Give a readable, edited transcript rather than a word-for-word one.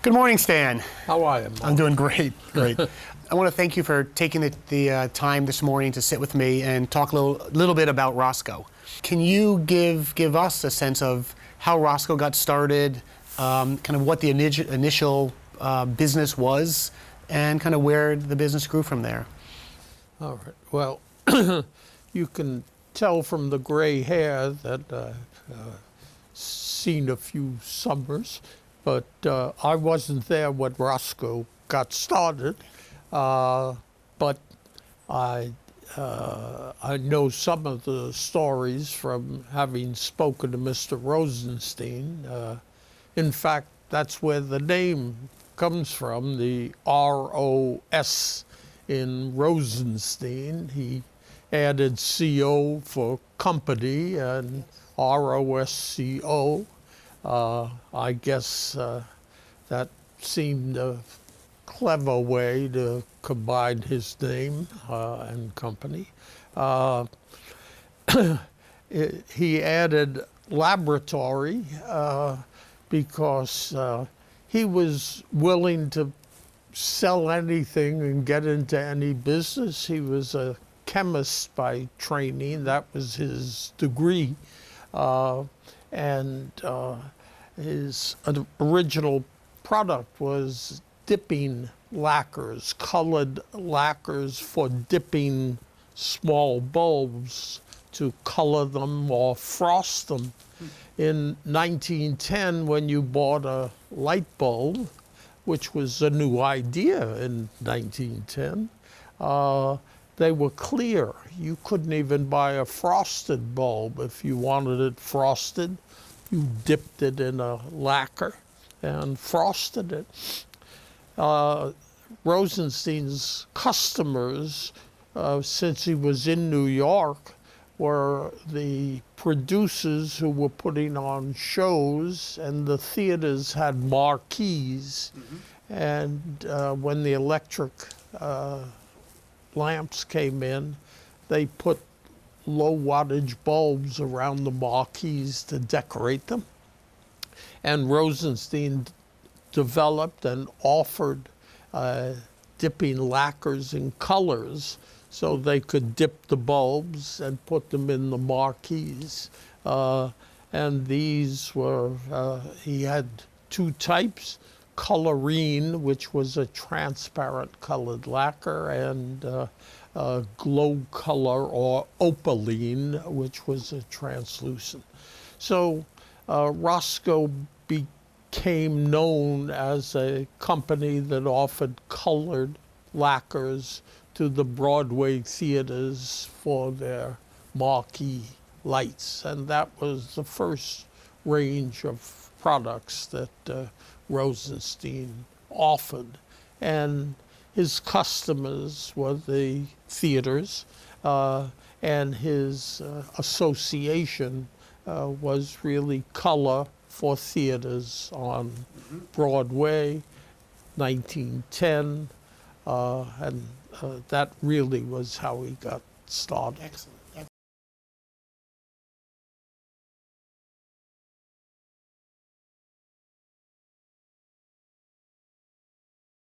Good morning, Stan. How are you, Mark? I'm doing great, great. I want to thank you for taking the time this morning to sit with me and talk a little bit about Rosco. Can you give us a sense of how Rosco got started, kind of what the initial business was, and kind of where the business grew from there? All right. Well, you can tell from the gray hair that I've seen a few summers, but I wasn't there when Rosco got started. But I know some of the stories from having spoken to Mr. Rosenstein. In fact, that's where the name comes from, the R-O-S in Rosenstein. He added C-O for company and R-O-S-C-O. I guess that seemed a clever way to combine his name and company. He added laboratory because he was willing to sell anything and get into any business. He was a chemist by training. That was his degree. And his original product was dipping lacquers, colored lacquers for dipping small bulbs to color them or frost them. In 1910, when you bought a light bulb, which was a new idea in 1910, they were clear. You couldn't even buy a frosted bulb. If you wanted it frosted, you dipped it in a lacquer and frosted it. Rosenstein's customers, since he was in New York, were the producers who were putting on shows, and the theaters had marquees. And when the electric lamps came in, they put low wattage bulbs around the marquees to decorate them. And Rosenstein developed and offered dipping lacquers in colors so they could dip the bulbs and put them in the marquees. And these were, he had two types, colorine, which was a transparent colored lacquer, and glow color or opaline, which was a translucent. So Rosco became known as a company that offered colored lacquers to the Broadway theaters for their marquee lights. And that was the first range of products that Rosenstein offered. And his customers were the theaters, and his association was really color for theaters on Broadway, 1910, and that really was how he got started. Excellent.